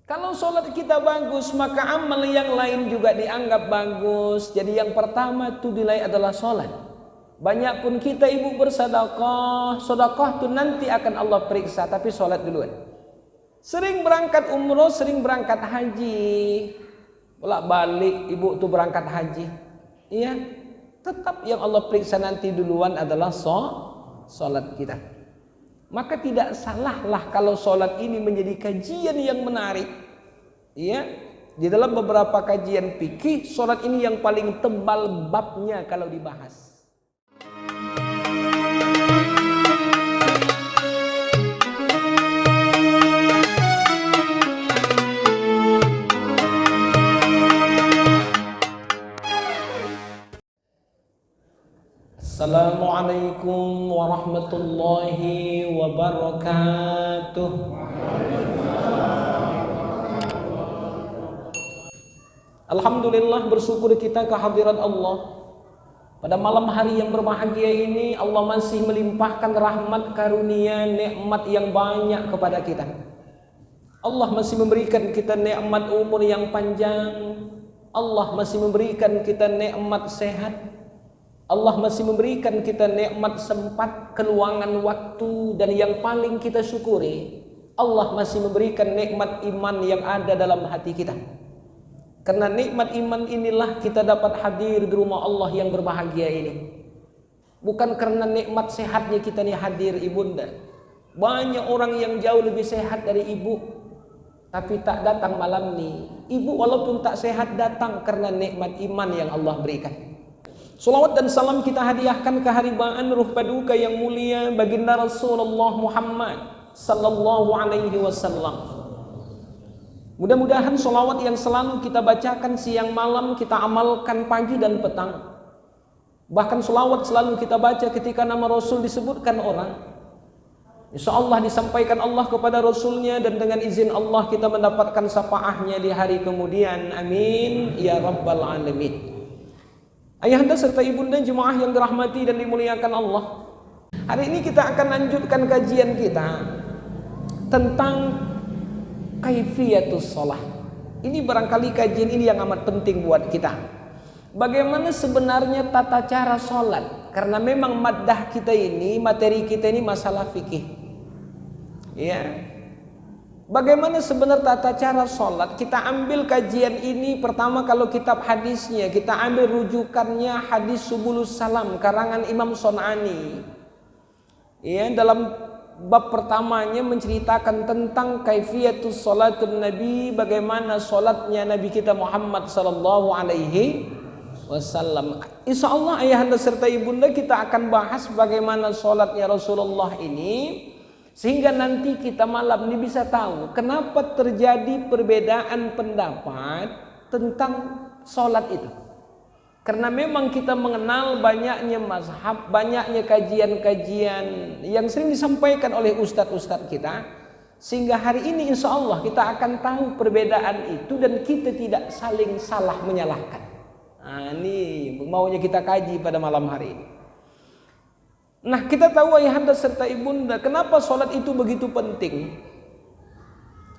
Kalau sholat kita bagus, maka amal yang lain juga dianggap bagus. Jadi yang pertama itu nilai adalah sholat. Banyak pun kita ibu bersedekah, sedekah itu nanti akan Allah periksa, tapi sholat duluan. Sering berangkat umroh, sering berangkat haji, bolak balik ibu tuh berangkat haji, iya, tetap yang Allah periksa nanti duluan adalah sholat kita. Maka tidak salahlah kalau sholat ini menjadi kajian yang menarik. Ya, di dalam beberapa kajian fikih, sholat ini yang paling tebal babnya kalau dibahas. Assalamualaikum warahmatullahi wabarakatuh. Alhamdulillah, bersyukur kita kehadirat Allah. Pada malam hari yang berbahagia ini, Allah masih melimpahkan rahmat karunia nikmat yang banyak kepada kita. Allah masih memberikan kita nikmat umur yang panjang. Allah masih memberikan kita nikmat sehat. Allah masih memberikan kita nikmat sempat, keluangan waktu, dan yang paling kita syukuri, Allah masih memberikan nikmat iman yang ada dalam hati kita. Karena nikmat iman inilah kita dapat hadir di rumah Allah yang berbahagia ini. Bukan karena nikmat sehatnya kita nih hadir ibunda. Banyak orang yang jauh lebih sehat dari ibu, tapi tak datang malam ini. Ibu walaupun tak sehat datang karena nikmat iman yang Allah berikan. Salawat dan salam kita hadiahkan keharibaan ruh paduka yang mulia baginda Rasulullah Muhammad sallallahu alaihi wasallam. Mudah-mudahan salawat yang selalu kita bacakan siang malam kita amalkan pagi dan petang. Bahkan salawat selalu kita baca ketika nama Rasul disebutkan orang. Insya Allah disampaikan Allah kepada Rasulnya, dan dengan izin Allah kita mendapatkan syafaatnya di hari kemudian. Amin ya rabbal alamin. Ayahanda serta ibunda jemaah yang dirahmati dan dimuliakan Allah, hari ini kita akan lanjutkan kajian kita tentang kaifiyatus shalah. Ini barangkali kajian ini yang amat penting buat kita. Bagaimana sebenarnya tata cara sholat? Karena memang maddah kita ini, materi kita ini masalah fikih. Ya. Bagaimana sebenarnya tata cara sholat? Kita ambil kajian ini pertama kalau kitab hadisnya, kita ambil rujukannya hadis Subulus Salam karangan Imam Son'ani. Ya, dalam bab pertamanya menceritakan tentang kaifiyatus sholatun Nabi, bagaimana sholatnya Nabi kita Muhammad sallallahu alaihi wasallam. Insya Allah ayahanda serta ibunda kita akan bahas bagaimana sholatnya Rasulullah ini, sehingga nanti kita malam ini bisa tahu kenapa terjadi perbedaan pendapat tentang sholat itu. Karena memang kita mengenal banyaknya mazhab, banyaknya kajian-kajian yang sering disampaikan oleh ustadz-ustadz kita, sehingga hari ini insya Allah kita akan tahu perbedaan itu dan kita tidak saling salah menyalahkan. Nah, ini maunya kita kaji pada malam hari ini. Nah, kita tahu ayahanda serta ibunda kenapa sholat itu begitu penting.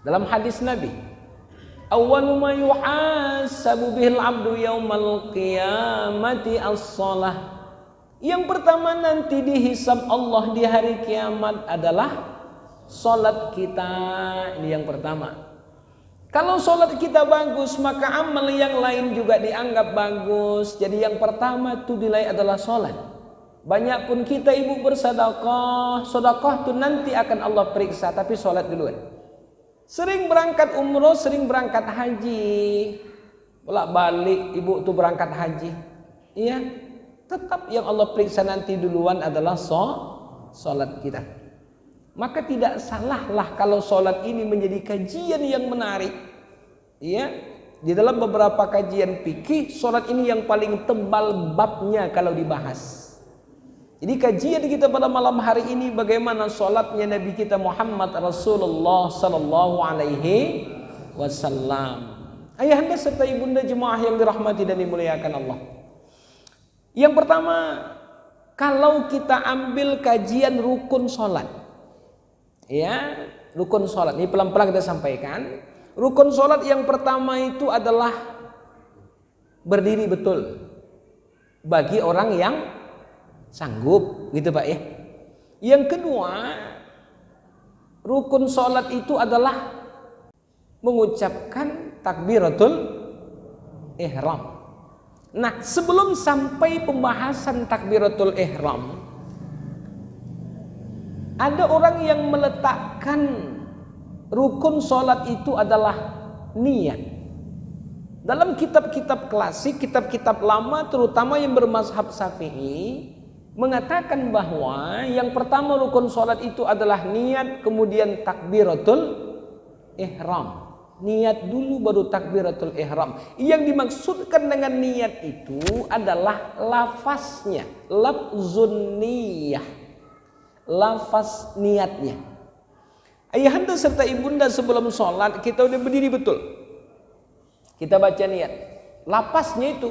Dalam hadis Nabi, awwalu ma yuhasabu bihil abdu yaumal qiyamati as-shalah. Yang pertama nanti dihisab Allah di hari kiamat adalah sholat kita. Ini yang pertama. Kalau sholat kita bagus, maka amal yang lain juga dianggap bagus. Jadi yang pertama itu nilai adalah sholat. Banyak pun kita ibu bersedekah, sedekah itu nanti akan Allah periksa, tapi sholat duluan. Sering berangkat umroh, sering berangkat haji, bolak balik ibu tuh berangkat haji, iya, tetap yang Allah periksa nanti duluan adalah sholat kita. Maka tidak salahlah kalau sholat ini menjadi kajian yang menarik, iya. Di dalam beberapa kajian fikih, sholat ini yang paling tebal babnya kalau dibahas. Jadi kajian kita pada malam hari ini bagaimana sholatnya Nabi kita Muhammad Rasulullah sallallahu alaihi wasallam. Ayahanda serta ibunda jemaah yang dirahmati dan dimuliakan Allah. Yang pertama, kalau kita ambil kajian rukun sholat, ya, rukun sholat ini pelan-pelan kita sampaikan. Rukun sholat yang pertama itu adalah berdiri betul bagi orang yang sanggup, gitu Pak ya. Yang kedua, rukun sholat itu adalah mengucapkan takbiratul ihram. Nah, sebelum sampai pembahasan takbiratul ihram, ada orang yang meletakkan rukun sholat itu adalah niat. Dalam kitab-kitab klasik, kitab-kitab lama terutama yang bermazhab Syafi'i mengatakan bahwa yang pertama rukun sholat itu adalah niat, kemudian takbiratul ihram. Niat dulu baru takbiratul ihram. Yang dimaksudkan dengan niat itu adalah lafaznya, lafzun niyah, lafaz niatnya. Ayahanda serta ibunda sebelum sholat kita udah berdiri betul, kita baca niat. Lafaznya itu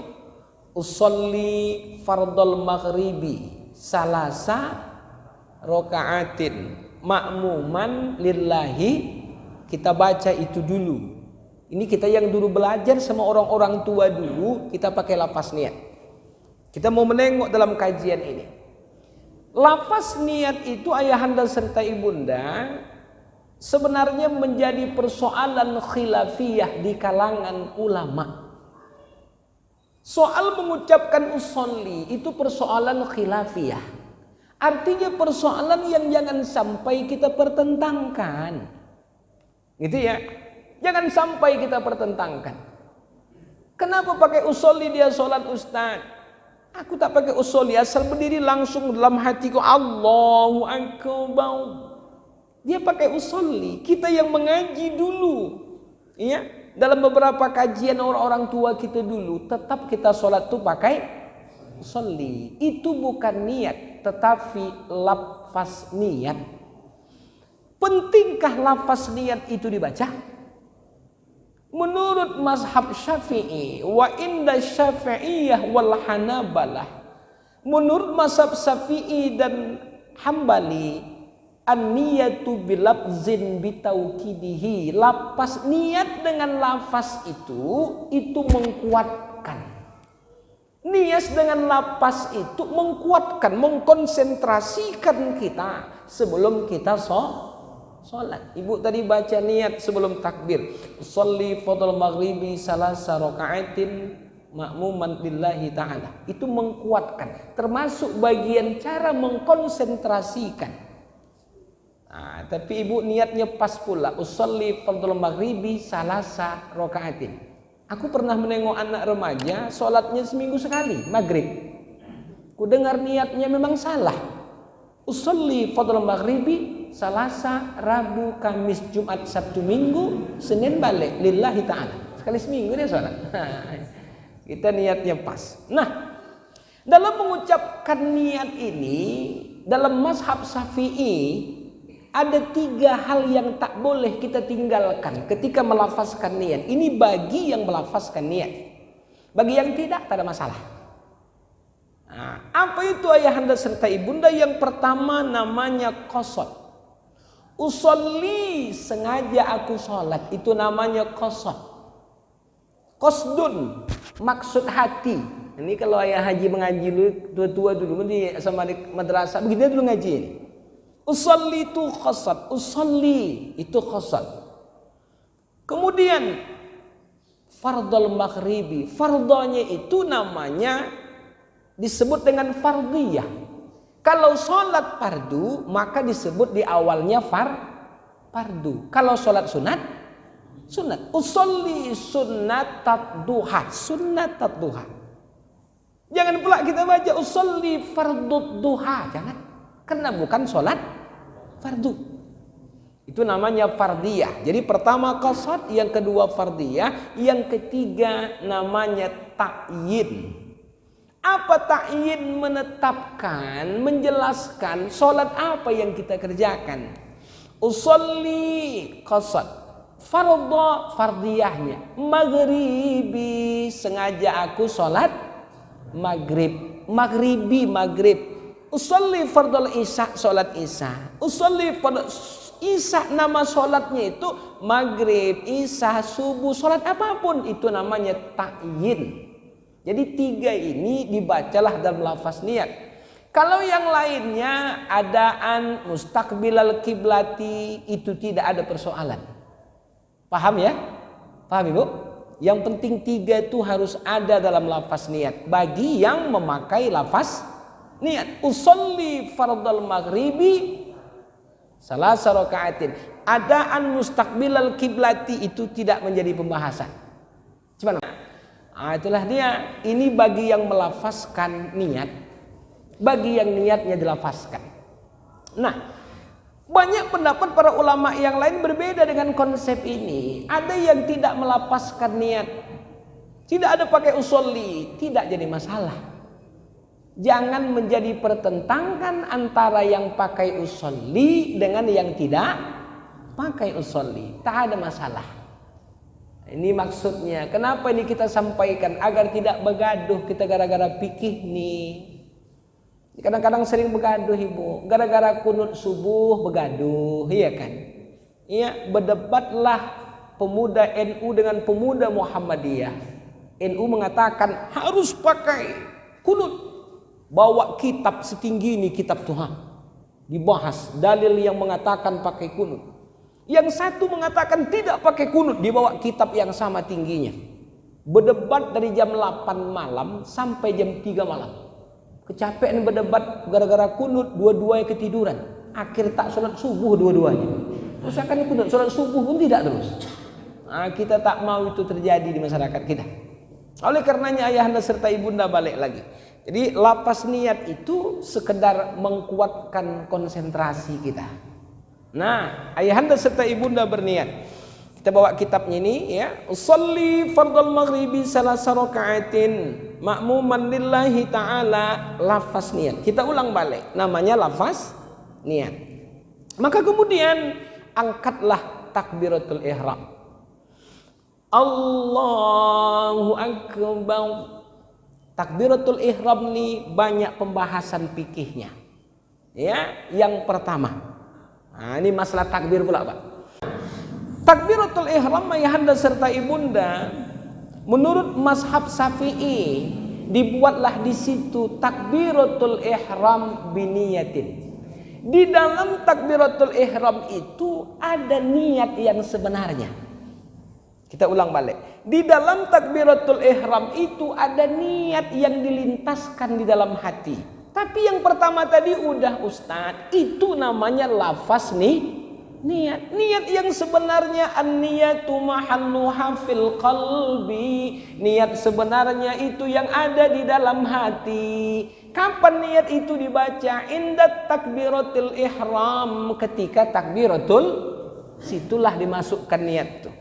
usolli fardal maghribi salasa rokaatin ma'muman lillahi. Kita baca itu dulu. Ini kita yang dulu belajar sama orang-orang tua dulu, kita pakai lafaz niat. Kita mau menengok dalam kajian ini. Lafaz niat itu ayahanda serta ibunda sebenarnya menjadi persoalan khilafiyah di kalangan ulama. Soal mengucapkan usolli itu persoalan khilafiyah. Artinya persoalan yang jangan sampai kita pertentangkan. Gitu ya. Jangan sampai kita pertentangkan. Kenapa pakai usolli dia sholat Ustaz? Aku tak pakai usolli, asal berdiri langsung dalam hatiku Allahu Akbar. Dia pakai usolli. Kita yang mengaji dulu, ya, dalam beberapa kajian orang-orang tua kita dulu, tetap kita sholat tuh pakai usolli. Itu bukan niat, tetapi lafaz niat. Pentingkah lafaz niat itu dibaca? Menurut mazhab Syafi'i wa inda Syafi'iyah wal Hanabalah, menurut mazhab Syafi'i dan Hambali, an-niyatu bilafzin bitaukidihi, lafaz niat dengan lafaz itu menguatkan. Niat dengan lafaz itu menguatkan, mengkonsentrasikan kita sebelum kita sholat. Ibu tadi baca niat sebelum takbir. Sholli fardal maghribi salasa raka'atin ma'muman lillahi ta'ala. Itu menguatkan. Termasuk bagian cara mengkonsentrasikan. Nah, tapi ibu niatnya pas pula. Usolli fardal maghribi salasa raka'atin. Aku pernah menengok anak remaja sholatnya seminggu sekali, maghrib. Ku dengar niatnya memang salah. Usolli fardal maghribi Salasa, Rabu, Kamis, Jumat, Sabtu, Minggu, Senin balik lillahi ta'ala. Sekali seminggu dia sholat. Kita niatnya pas. Nah, dalam mengucapkan niat ini, dalam mazhab Syafi'i ada 3 hal yang tak boleh kita tinggalkan ketika melafazkan niat. Ini bagi yang melafazkan niat. Bagi yang tidak, tak ada masalah. Nah, apa itu ayahanda serta ibunda? Yang pertama namanya qasad. Usolli, sengaja aku sholat, itu namanya qasad. Qasdun, maksud hati. Ini kalau ayah haji mengaji dulu, tua-tua dulu, nanti sama di madrasah, begini dulu ngaji ini. Usolli itu qasad, usolli itu qasad. Kemudian fardal maghribi, fardanya itu namanya disebut dengan fardiyah. Kalau sholat fardu maka disebut di awalnya fardu. Kalau sholat sunat, sunat. Usolli sunnatat duha, sunnatat duha. Jangan pula kita baca usolli fardud duha, jangan. Karena bukan sholat fardu. Itu namanya fardiyah. Jadi pertama qasad, yang kedua fardiyah, yang ketiga namanya ta'yin. Apa ta'yin? Menetapkan, menjelaskan sholat apa yang kita kerjakan. Usolli qasad, fardhu fardiyahnya. Maghribi, sengaja aku sholat maghrib. Maghribi maghrib. Usolli fardal isya, sholat isya. Usolli fardal Isya nama sholatnya itu maghrib, isya, subuh, sholat apapun itu namanya ta'yin. Jadi 3 ini dibacalah dalam lafaz niat. Kalau yang lainnya adaan mustaqbilal kiblati itu tidak ada persoalan. Paham ya? Paham Ibu? Yang penting 3 itu harus ada dalam lafaz niat bagi yang memakai lafaz niat. Usolli fardal maghribi salasa rakaatin. Adaan mustaqbilal kiblati itu tidak menjadi pembahasan. Cuman itulah dia. Ini bagi yang melafazkan niat, bagi yang niatnya dilafazkan. Nah, banyak pendapat para ulama yang lain berbeda dengan konsep ini. Ada yang tidak melafazkan niat, tidak ada pakai usolli, tidak jadi masalah. Jangan menjadi pertentangan antara yang pakai usolli dengan yang tidak pakai usolli. Tak ada masalah. Ini maksudnya. Kenapa ini kita sampaikan? Agar tidak begaduh kita gara-gara fikih nih. Kadang-kadang sering begaduh Ibu. Gara-gara kunut subuh begaduh. Iya kan? Iya, berdebatlah pemuda NU dengan pemuda Muhammadiyah. NU mengatakan harus pakai kunut. Bawa kitab setinggi ini, kitab Tuhan. Dibahas dalil yang mengatakan pakai kunut. Yang satu mengatakan tidak pakai kunut, dibawa kitab yang sama tingginya. Berdebat dari jam 8 malam sampai jam 3 malam. Kecapean berdebat gara-gara kunut, dua-duanya ketiduran. Akhir tak sholat subuh dua-duanya. Terus akan kunut, sholat subuh pun tidak terus. Nah, kita tak mau itu terjadi di masyarakat kita. Oleh karenanya ayahanda serta ibunda balik lagi. Jadi lapas niat itu sekedar mengkuatkan konsentrasi kita. Nah, ayahanda serta ibunda berniat. Kita bawa kitabnya ini ya. Sholli fardal maghribi salasa rakaatin ma'muman lillahi ta'ala. Lafaz niat. Kita ulang balik. Namanya lafaz niat. Maka kemudian angkatlah takbiratul ihram. Allahu akbar. Takbiratul ihram ini banyak pembahasan fikihnya. Ya, yang pertama. Nah, ini masalah takbir pula, Pak. Takbiratul ihram ayahanda serta ibunda menurut mazhab Syafi'i dibuatlah di situ takbiratul ihram biniyatin. Di dalam takbiratul ihram itu ada niat yang sebenarnya. Kita ulang balik. Di dalam takbiratul ihram itu ada niat yang dilintaskan di dalam hati. Tapi yang pertama tadi udah Ustadz, itu namanya lafaz nih niat. Niat yang sebenarnya an-niyatu mahalluha fil qalbi. Niat sebenarnya itu yang ada di dalam hati. Kapan niat itu dibaca? Indat takbiratul ihram, ketika takbiratul, situlah dimasukkan niat tuh.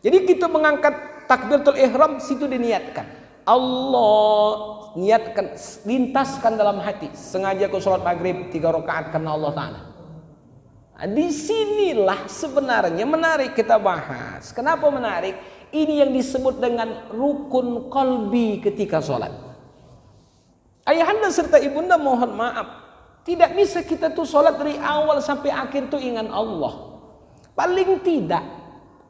Jadi kita mengangkat takbiratul ihram, situ diniatkan. Allah, niatkan, lintaskan dalam hati. Sengaja kau sholat maghrib 3 rakaat karena Allah Ta'ala. Nah, disinilah sebenarnya menarik kita bahas. Kenapa menarik? Ini yang disebut dengan rukun qalbi ketika sholat. Ayahanda serta ibunda mohon maaf. Tidak bisa kita tuh sholat dari awal sampai akhir tuh ingat Allah. Paling tidak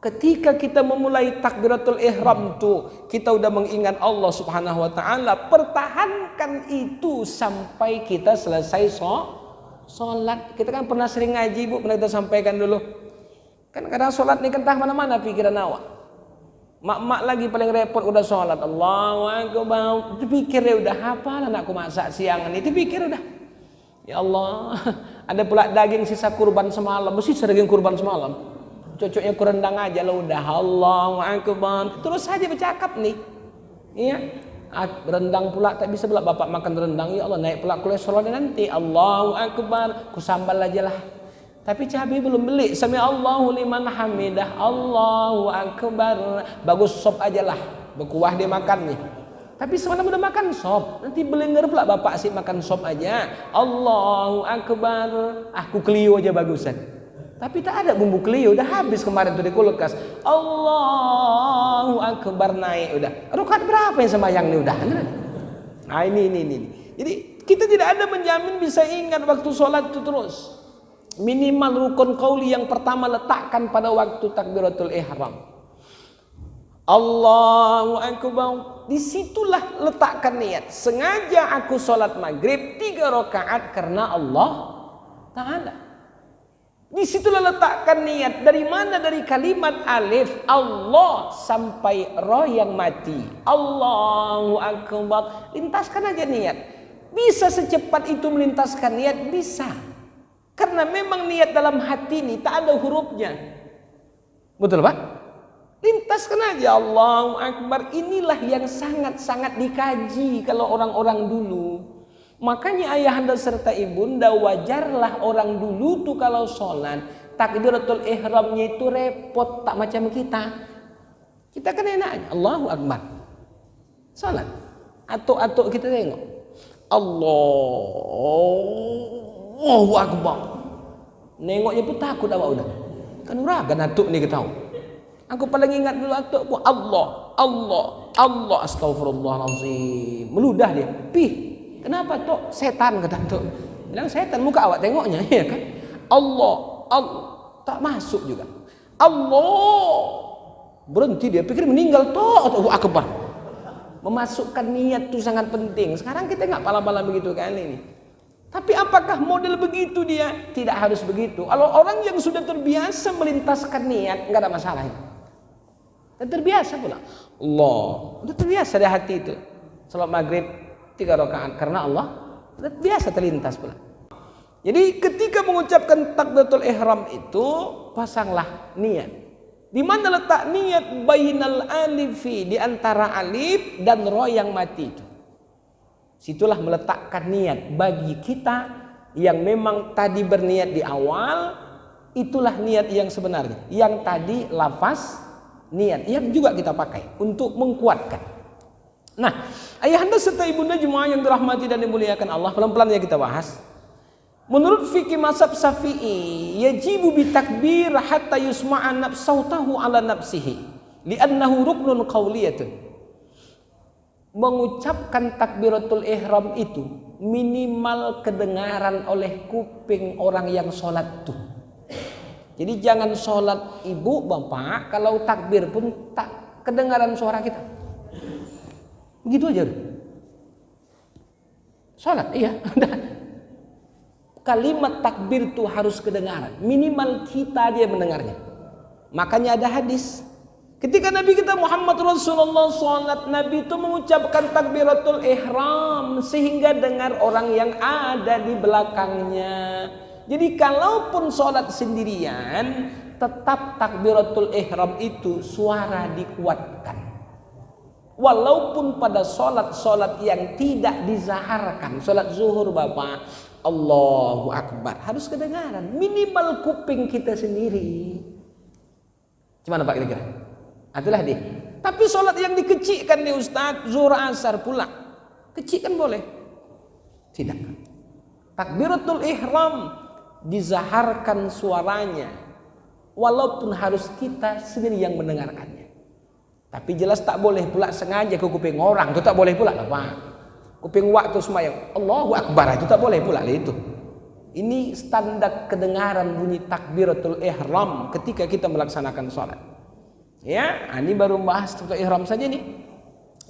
ketika kita memulai takbiratul ihram tuh kita udah mengingat Allah Subhanahu wa taala, pertahankan itu sampai kita selesai sholat. Kita kan pernah sering ngaji Bu, pernah kita sampaikan dulu. Kan kadang sholat nih kentah mana-mana pikiran awak. Mak-mak lagi paling repot udah sholat. Allahu akbar. Dipikir ya udah hafal anakku masak siang ini, dipikir udah. Ya Allah, ada pula daging sisa kurban semalam, mesti daging kurban semalam. Cocoknya kurendang aja lah udah. Allahu akbar. Terus saja bercakap nih. Iya. Rendang pula tak bisa pula bapak makan rendang. Ya Allah, naik pula kolesterolnya nanti. Allahu akbar. Ku sambal aja lah. Tapi cabai belum beli. Sami Allahu liman hamidah. Allahu akbar. Bagus sop aja lah. Berkuah dia makan nih. Tapi semalam udah makan sop. Nanti belenger pula bapak sih makan sop aja. Allahu akbar. Aku kelio aja bagusan. Tapi tak ada bumbu kelio, udah habis kemarin tuh di kulkas. Allahu akbar naik udah. Rakaat berapa yang sembahyang nih udah? Nah ini. Jadi kita tidak ada menjamin bisa ingat waktu sholat itu terus. Minimal rukun qauli yang pertama letakkan pada waktu takbiratul ihram. Allahu Akbar. Disitulah letakkan niat. Sengaja aku sholat maghrib 3 rakaat karena Allah Ta'ala. Disitulah letakkan niat. Dari mana? Dari kalimat alif Allah sampai roh yang mati. Allahu Akbar. Lintaskan aja niat. Bisa secepat itu melintaskan niat? Bisa. Karena memang niat dalam hati ini tak ada hurufnya. Betul Pak? Lintaskan aja Allahu Akbar. Inilah yang sangat-sangat dikaji kalau orang-orang dulu. Makanya ayahanda serta ibunda wajarlah orang dulu tuh kalau sholat takbiratul ihramnya itu repot, tak macam kita. Kita kan enaknya Allahu Akbar. Sholat atuk-atuk kita tengok Allahu Akbar. Nengoknya pun takut awak udah. Kan uragan atuk ni kita tahu. Aku paling ingat dulu atukku Allah astagfirullahalazim. Meludah dia. Pih. Kenapa Tok? Setan kata Tok. Bilang setan, muka awak tengoknya ya kan. Allah tak masuk juga. Allah. Berhenti dia, pikir meninggal Tok atau akbar. Memasukkan niat itu sangat penting. Sekarang kita enggak pala-pala begitu kan ini. Tapi apakah model begitu dia? Tidak harus begitu. Kalau orang yang sudah terbiasa melintaskan niat, enggak ada masalah. Dan terbiasa pula. Allah, udah terbiasa di hati itu. Salat maghrib 3 rakaat karena Allah, udah biasa terlintas pula. Jadi ketika mengucapkan takbiratul ihram itu pasanglah niat. Di mana letak niat? Bainal alifi, di antara alif dan ro yang mati itu. Situlah meletakkan niat bagi kita yang memang tadi berniat di awal, itulah niat yang sebenarnya. Yang tadi lafaz niat yang juga kita pakai untuk mengkuatkan. Nah, ayahanda serta ibunda jemaah yang dirahmati dan dimuliakan Allah, pelan-pelan ya kita bahas. Menurut fikih mazhab Syafi'i, yajibu bitakbir hatta yusma'a sautahu ala nafsihi, li'annahu ruknun qauliyatun. Mengucapkan takbiratul ihram itu minimal kedengaran oleh kuping orang yang sholat tuh. Jadi jangan sholat ibu bapak kalau takbir pun tak kedengaran suara kita. Begitu aja. Sholat, iya. Kalimat takbir itu harus kedengaran. Minimal kita aja mendengarnya. Makanya ada hadis. Ketika Nabi kita Muhammad Rasulullah sholat, Nabi itu mengucapkan takbiratul ihram sehingga dengar orang yang ada di belakangnya. Jadi kalaupun sholat sendirian, tetap takbiratul ihram itu suara dikuatkan. Walaupun pada sholat yang tidak dizaharkan, sholat zuhur bapak, Allahu Akbar, harus kedengaran. Minimal kuping kita sendiri. Gimana Pak kira-kira? Itulah dia. Tapi sholat yang dikecikkan nih Ustaz, zuhur asar pula, kecikkan boleh? Tidak. Takbiratul ihram dizaharkan suaranya, walaupun harus kita sendiri yang mendengarkannya. Tapi jelas tak boleh pula sengaja ke kuping orang, itu tak boleh pula Pak. Kuping waktu semayang Allahu Akbar itu tak boleh pula itu. Ini standar kedengaran bunyi takbiratul ihram ketika kita melaksanakan sholat. Ya, ini baru bahas takbiratul ihram saja nih.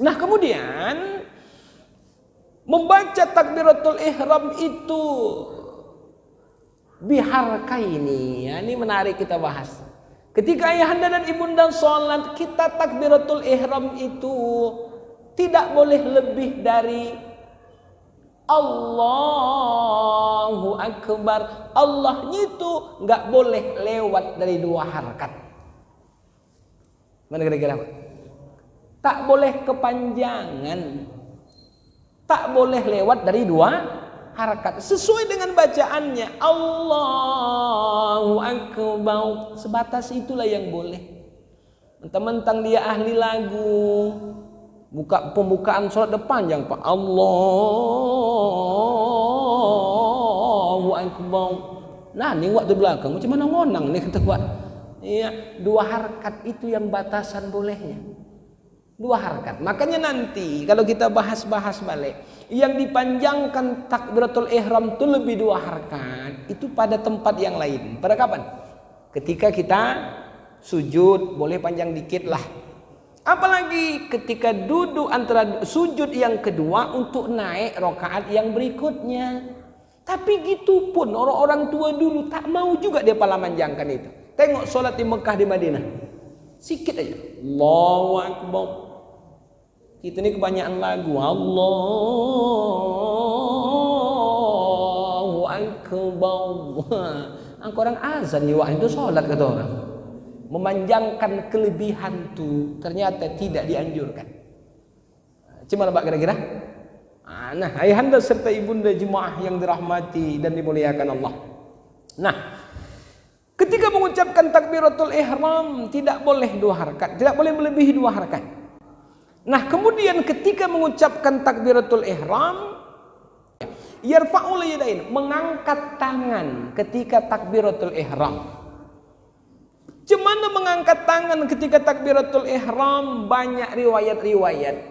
Nah kemudian membaca takbiratul ihram itu biharkaini, ya, ini menarik kita bahas. Ketika ayahanda dan ibunda sholat, kita takbiratul ihram itu tidak boleh lebih dari Allahu Akbar. Allahnya itu nggak boleh lewat dari 2 harakat. Mana kira-kira? Tak boleh kepanjangan. Tak boleh lewat dari 2 harakat sesuai dengan bacaannya Allahu Akbar, sebatas itulah yang boleh. Mentang-mentang dia ahli lagu, buka pembukaan sholat panjang Pak, Allahu Akbar. Nah ini waktu belakang macam mana ngonang nih kata Pak. Iya, 2 harakat itu yang batasan bolehnya. 2 harkat. Makanya nanti kalau kita bahas-bahas balik, yang dipanjangkan takbiratul ihram itu lebih 2 harkat, itu pada tempat yang lain. Pada kapan? Ketika kita sujud, boleh panjang dikit lah. Apalagi ketika duduk antara sujud yang kedua untuk naik rakaat yang berikutnya. Tapi gitu pun orang-orang tua dulu tak mau juga dia pala manjangkan itu. Tengok solat di Mekah, di Madinah, sikit aja, Allahu Akbar. Kita ni kebanyakan lagu, Allahu Akbar. Orang azan ni itu solat kata orang. Memanjangkan kelebihan tu ternyata tidak dianjurkan. Cuma nampak kira-kira. Nah, ayahanda serta ibunda jemaah yang dirahmati dan dimuliakan Allah. Nah, ketika mengucapkan takbiratul ihram tidak boleh 2 harkat, tidak boleh melebihi 2 harkat. Nah, kemudian ketika mengucapkan takbiratul ihram, yarfa'ul yadain, mengangkat tangan ketika takbiratul ihram. Cemana mengangkat tangan ketika takbiratul ihram? Banyak riwayat-riwayat.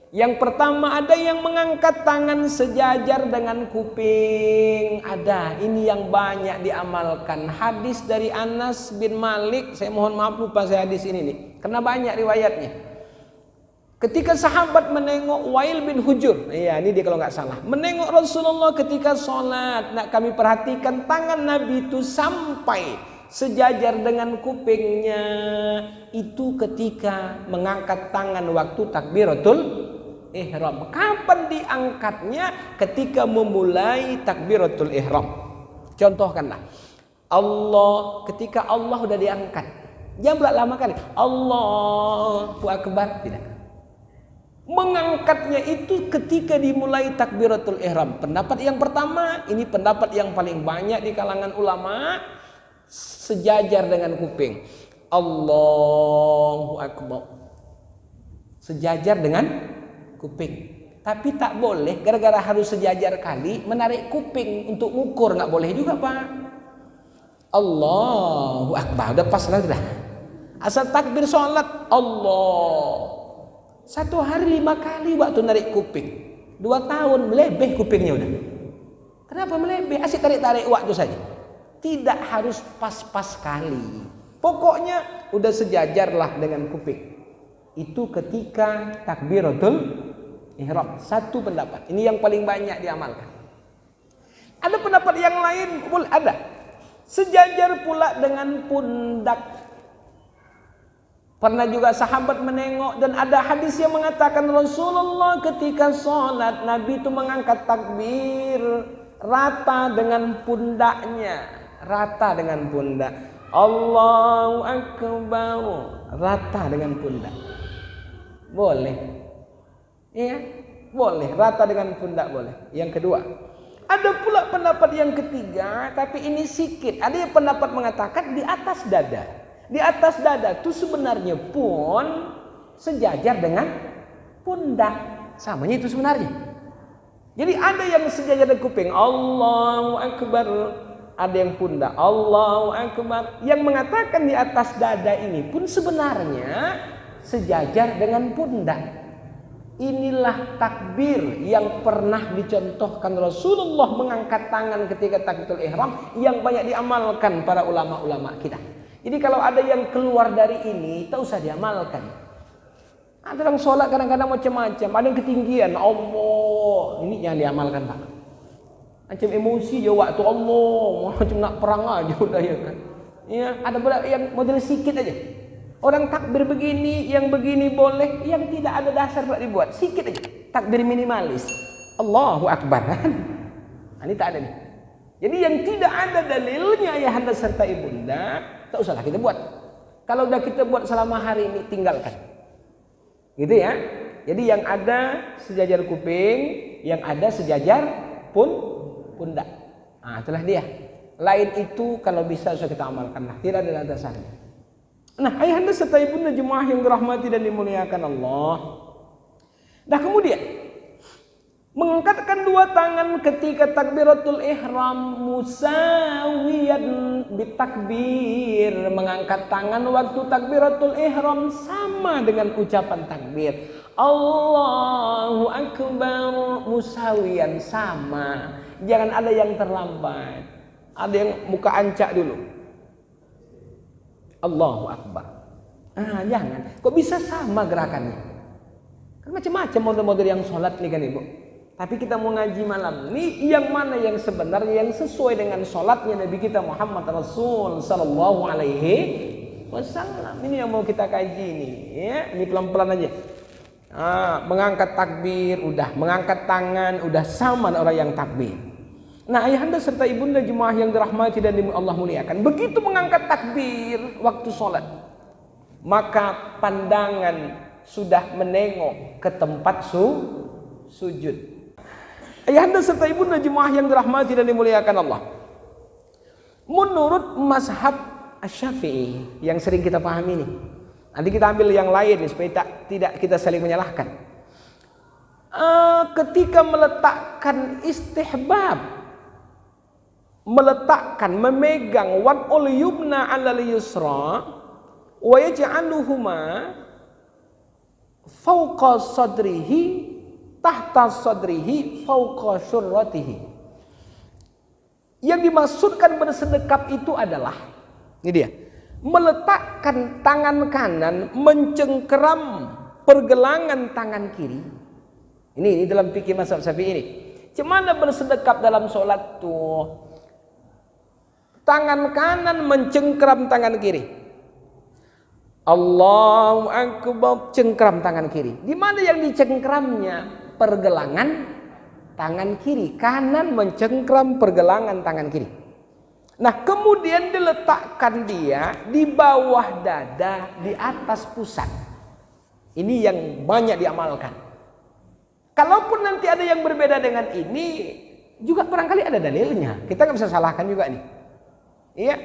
Yang pertama, ada yang mengangkat tangan sejajar dengan kuping. Ada, ini yang banyak diamalkan. Hadis dari Anas bin Malik, saya mohon maaf lupa saya hadis ini nih, karena banyak riwayatnya. Ketika sahabat menengok Wail bin Hujur, ya ini dia kalau nggak salah, menengok Rasulullah ketika sholat. Nak kami perhatikan tangan Nabi itu sampai sejajar dengan kupingnya. Itu ketika mengangkat tangan waktu takbiratul ihram. Kapan diangkatnya? Ketika memulai takbiratul ihram. Contohkanlah, Allah, ketika Allah udah diangkat, jangan pula lama kali Allahu Akbar, tidak. Mengangkatnya itu ketika dimulai takbiratul ihram. Pendapat yang pertama, ini pendapat yang paling banyak di kalangan ulama, sejajar dengan kuping. Allahu Akbar, sejajar dengan kuping. Tapi tak boleh gara-gara harus sejajar kali menarik kuping untuk ukur, nggak boleh juga Pak. Allahu Akbar, udah pas lah sudah. Asal takbir sholat Allah. 1 hari 5 kali waktu narik kuping. 2 tahun melebeh kupingnya udah. Kenapa melebeh? Asyik tarik-tarik waktu saja. Tidak harus pas-pas kali. Pokoknya udah sejajarlah dengan kuping. Itu ketika takbiratul ihram. 1 pendapat. Ini yang paling banyak diamalkan. Ada pendapat yang lain, boleh ada. Sejajar pula dengan pundak. Pernah juga sahabat menengok dan ada hadis yang mengatakan Rasulullah ketika sholat Nabi itu mengangkat takbir rata dengan pundaknya, rata dengan pundak. Allahu Akbar, rata dengan pundak. Boleh, iya, boleh rata dengan pundak boleh. Yang kedua, ada pula pendapat yang ketiga, tapi ini sikit. Ada yang pendapat mengatakan di atas dada. Di atas dada itu sebenarnya pun sejajar dengan pundak. Samanya itu sebenarnya. Jadi ada yang sejajar dengan kuping, Allahu Akbar. Ada yang pundak, Allahu Akbar. Yang mengatakan di atas dada ini pun sebenarnya sejajar dengan pundak. Inilah takbir yang pernah dicontohkan Rasulullah mengangkat tangan ketika takbiratul ihram, yang banyak diamalkan para ulama-ulama kita. Jadi kalau ada yang keluar dari ini, tak usah diamalkan. Ada orang sholat kadang-kadang macam-macam, ada yang ketinggian, Allah, ini jangan diamalkan Pak. Macam emosi je waktu Allah, macam nak perang aja udah ya kan. Ya, ada pula yang model sikit aja. Orang takbir begini, yang begini boleh, yang tidak ada dasar pula dibuat, sikit aja. Takbir minimalis, Allahu Akbar. Nah, ini tak ada nih. Jadi yang tidak ada dalilnya ayahanda serta ibunda, tak usahlah kita buat. Kalau udah kita buat selama hari ini, tinggalkan. Gitu ya. Jadi yang ada sejajar kuping, yang ada sejajar pundak. Nah, itulah dia. Lain itu kalau bisa usah kita amalkanlah. Tidak ada dasarnya. Nah, ayahanda serta ibunda jemaah yang dirahmati dan dimuliakan Allah. Nah, kemudian Mengangkatkan dua tangan ketika takbiratul ihram musawiyan bitakbir. Mengangkat tangan waktu takbiratul ihram sama dengan ucapan takbir. Allahu akbar musawiyan, sama. Jangan ada yang terlambat. Ada yang muka ancak dulu. Allahu akbar. Jangan. Kok bisa sama gerakannya? Kan macam-macam model-model yang sholat nih kan Ibu. Tapi kita mau ngaji malam ini yang mana yang sebenarnya yang sesuai dengan sholatnya Nabi kita Muhammad Rasul Sallallahu Alaihi Wasallam. Ini yang mau kita kaji ini. Ya, ini pelan-pelan aja. Mengangkat takbir, udah mengangkat tangan, udah sama orang yang takbir. Nah, ayahanda serta ibunda jemaah yang dirahmati dan Allah muliakan, begitu mengangkat takbir waktu sholat, maka pandangan sudah menengok ke tempat sujud. Ayahanda serta ibunda jemaah yang dirahmati dan dimuliakan Allah, menurut mazhab Asy-Syafi'i yang sering kita pahami ini, nanti kita ambil yang lain supaya tidak kita saling menyalahkan. Ketika meletakkan istihbab, meletakkan, memegang wad'ul yumna 'alal yusra wa yaj'aluhuma fawqa sadrihi tahta sadrihi fawqa syurratihi. Yang dimaksudkan bersedekap itu adalah, ini dia, meletakkan tangan kanan mencengkeram pergelangan tangan kiri. Ini dalam fikih mazhab Syafi'i ini. Gimana bersedekap dalam sholat tuh? Tangan kanan mencengkeram tangan kiri. Allahu akbar, cengkeram tangan kiri. Di mana yang dicengkeramnya? Pergelangan tangan kiri. Kanan mencengkeram pergelangan tangan kiri. Nah, kemudian diletakkan dia di bawah dada, di atas pusat. Ini yang banyak diamalkan. Kalaupun nanti ada yang berbeda dengan ini, juga barangkali ada dalilnya. Kita nggak bisa salahkan juga nih. Iya.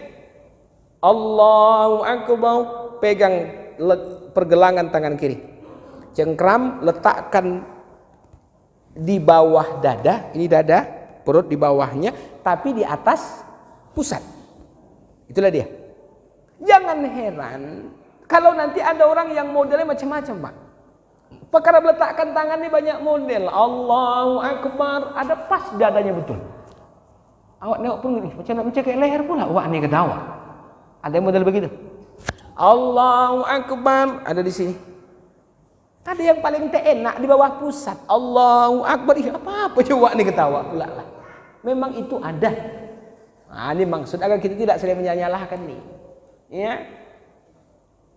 Allahu akbar, pegang pergelangan tangan kiri. Cengkram, letakkan di bawah dada, ini dada, perut di bawahnya, tapi di atas pusat. Itulah dia. Jangan heran kalau nanti ada orang yang modelnya macam-macam, Pak. Perkara meletakkan tangan ini banyak model. Allahu akbar, ada pas dadanya betul. Awak nengok pun nih, macam nak mencekik leher pula. Awak ni ketawa. Ada yang model begitu. Allahu akbar, ada di sini. Ada yang paling enak di bawah pusat. Allahu akbar, apa-apa coba nih ketawa pula lah. Memang itu ada. Nah, ini maksud agar kita tidak saling menyalahkan nih. Ya.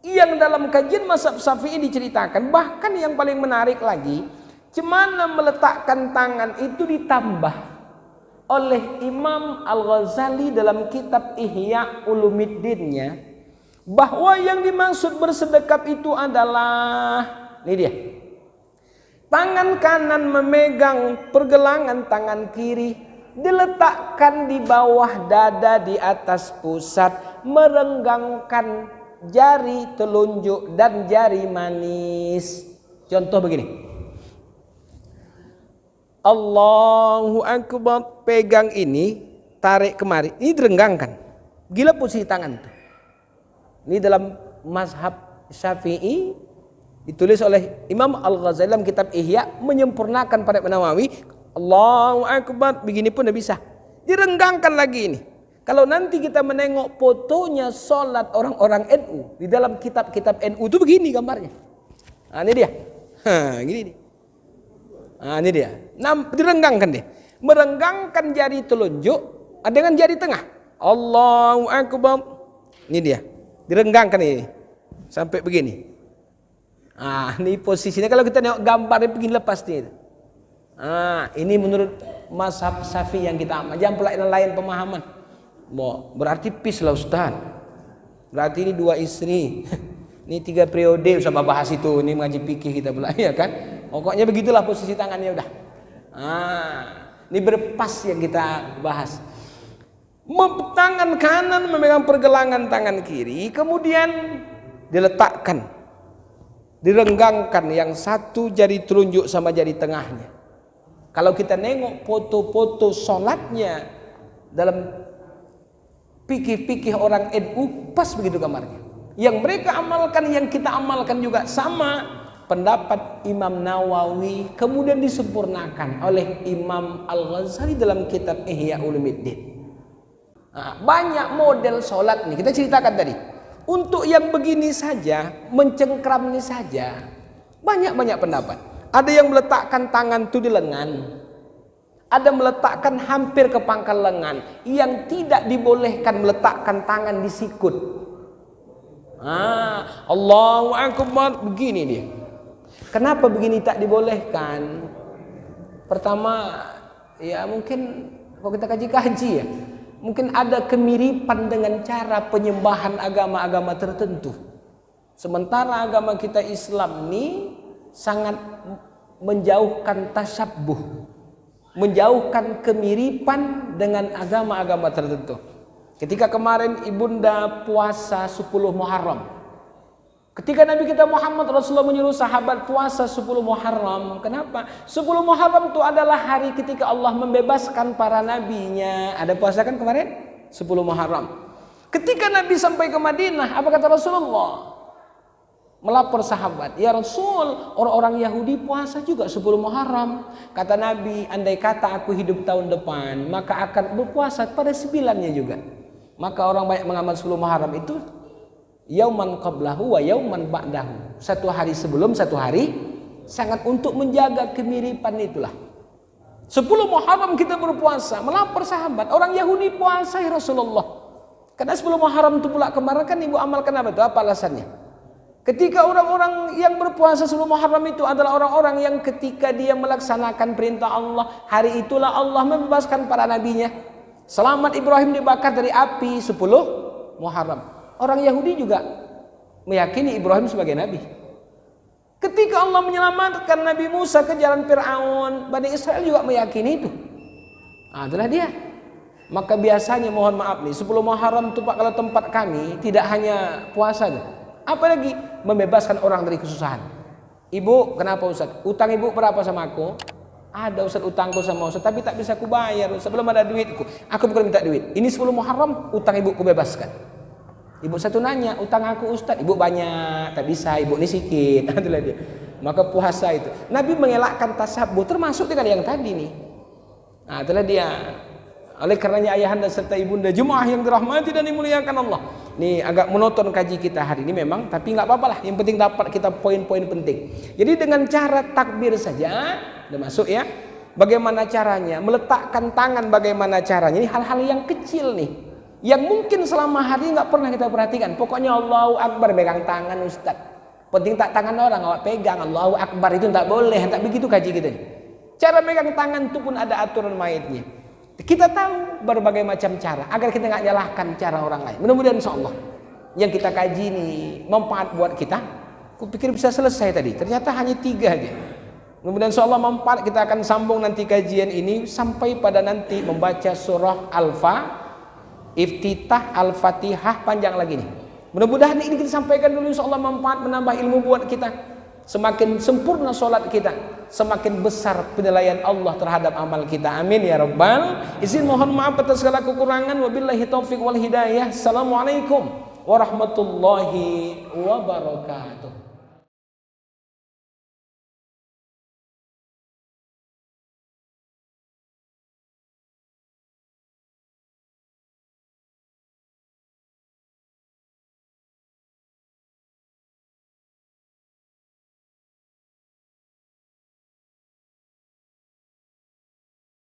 Yang dalam kajian mazhab Syafi'i diceritakan, bahkan yang paling menarik lagi, cemana meletakkan tangan itu ditambah oleh Imam Al-Ghazali dalam kitab Ihya Ulumuddin-nya, bahwa yang dimaksud bersedekap itu adalah, ini dia, tangan kanan memegang pergelangan tangan kiri, diletakkan di bawah dada di atas pusat, merenggangkan jari telunjuk dan jari manis. Contoh begini, Allahu akbar, pegang ini, tarik kemari, ini direnggangkan. Gila posisi tangan tuh. Ini dalam mazhab Syafi'i ditulis oleh Imam Al-Ghazali dalam kitab Ihya, menyempurnakan pada Nawawi. Allahu akbar, begini pun tidak bisa. Direnggangkan lagi ini. Kalau nanti kita menengok fotonya sholat orang-orang NU di dalam kitab-kitab NU itu begini gambarnya. Nah, ini dia. Gini nih. Nah, ini dia. Direnggangkan dia. Merenggangkan jari telunjuk dengan jari tengah. Allahu akbar. Ini dia. Direnggangkan ini sampai begini. Ini posisinya. Kalau kita tengok gambarnya begini lepas nih. Ini menurut mazhab Syafi'i yang kita amal. Jangan pula yang lain pemahaman. Berarti peace lah Ustaz. Berarti ini 2 istri. Ini 3 periode usah bahas itu. Ini mengaji fikih kita pula, ya kan? Pokoknya begitulah posisi tangannya udah. Ini berpas yang kita bahas. Tangan kanan memegang pergelangan tangan kiri, kemudian diletakkan, direnggangkan yang satu jari telunjuk sama jari tengahnya. Kalau kita nengok foto-foto sholatnya dalam fikih-fikih orang NU, pas begitu gambarnya. Yang mereka amalkan, yang kita amalkan juga sama. Pendapat Imam Nawawi kemudian disempurnakan oleh Imam Al-Ghazali dalam kitab Ihya Ulumuddin. Nah, banyak model sholat nih kita ceritakan tadi. Untuk yang begini saja, mencengkram ini saja, banyak pendapat. Ada yang meletakkan tangan itu di lengan, ada meletakkan hampir ke pangkal lengan. Yang tidak dibolehkan meletakkan tangan di sikut. Allahu Akbar, begini dia. Kenapa begini tak dibolehkan? Pertama, ya mungkin kalau kita kaji-kaji ya, mungkin ada kemiripan dengan cara penyembahan agama-agama tertentu. Sementara agama kita Islam ini sangat menjauhkan tasyabuh, menjauhkan kemiripan dengan agama-agama tertentu. Ketika kemarin ibunda puasa 10 Muharram, ketika Nabi kita Muhammad Rasulullah menyuruh sahabat puasa 10 Muharram, kenapa? 10 Muharram itu adalah hari ketika Allah membebaskan para nabinya. Ada puasa kan kemarin? 10 Muharram. Ketika Nabi sampai ke Madinah, apa kata Rasulullah? Melapor sahabat, ya Rasul, orang-orang Yahudi puasa juga 10 Muharram. Kata Nabi, andai kata aku hidup tahun depan, maka akan berpuasa pada 9-nya juga. Maka orang banyak mengamal 10 Muharram itu yauman qablahu wa yauman ba'dahu. Satu hari sebelum, satu hari sangat untuk menjaga kemiripan itulah. 10 Muharram kita berpuasa, melapor sahabat, orang Yahudi puasa ya Rasulullah. Karena 10 Muharram itu pula kemarin kan ibu amalkan apa itu? Apa alasannya? Ketika orang-orang yang berpuasa 10 Muharram itu adalah orang-orang yang ketika dia melaksanakan perintah Allah, hari itulah Allah membebaskan para nabinya. Selamat Ibrahim dibakar dari api 10 Muharram. Orang Yahudi juga meyakini Ibrahim sebagai nabi. Ketika Allah menyelamatkan Nabi Musa ke jalan Fir'aun, Bani Israel juga meyakini itu. Itulah dia. Maka biasanya mohon maaf nih, 10 Muharram itu Pak, kalau tempat kami tidak hanya puasa tuh. Apalagi membebaskan orang dari kesusahan. Ibu, kenapa Ustaz? Utang ibu berapa sama aku? Ada Ustaz, utangku sama Ustaz, tapi tak bisa aku bayar Ustaz, belum ada duitku. Aku bukan minta duit. Ini 10 Muharram, utang ibu ku bebaskan. Ibu satu nanya, utang aku Ustaz, ibu banyak, tak bisa, ibu ini sedikit. Itulah dia. Maka puasa itu. Nabi mengelakkan tasabuh, termasuk dengan yang tadi nih. Itulah dia. Oleh karenanya ayahanda serta ibunda jemaah yang dirahmati dan dimuliakan Allah. Nih agak monoton kaji kita hari ini memang, tapi nggak apa-apa lah. Yang penting dapat kita poin-poin penting. Jadi dengan cara takbir saja, udah masuk ya. Bagaimana caranya? Meletakkan tangan bagaimana caranya? Ini hal-hal yang kecil nih, yang mungkin selama hari nggak pernah kita perhatikan. Pokoknya Allahu Akbar, pegang tangan Ustaz. Penting tak tangan orang, awak pegang Allahu Akbar itu tak boleh, tak begitu kaji kita. Cara megang tangan itu pun ada aturan mainnya. Kita tahu berbagai macam cara agar kita nggak nyalahkan cara orang lain. Mudah-mudahan insyaallah yang kita kaji ini manfaat buat kita. Kupikir bisa selesai tadi, ternyata hanya 3 aja. Mudah-mudahan insyaallah manfaat. Kita akan sambung nanti kajian ini sampai pada nanti membaca surah Iftitah Al-Fatihah, panjang lagi nih. Mudah-mudahan ini kita sampaikan dulu insyaallah manfaat, menambah ilmu buat kita. Semakin sempurna solat kita, semakin besar penilaian Allah terhadap amal kita. Amin ya rabbal. Izin mohon maaf atas segala kekurangan. Wabillahi taufiq wal hidayah. Assalamualaikum warahmatullahi wabarakatuh.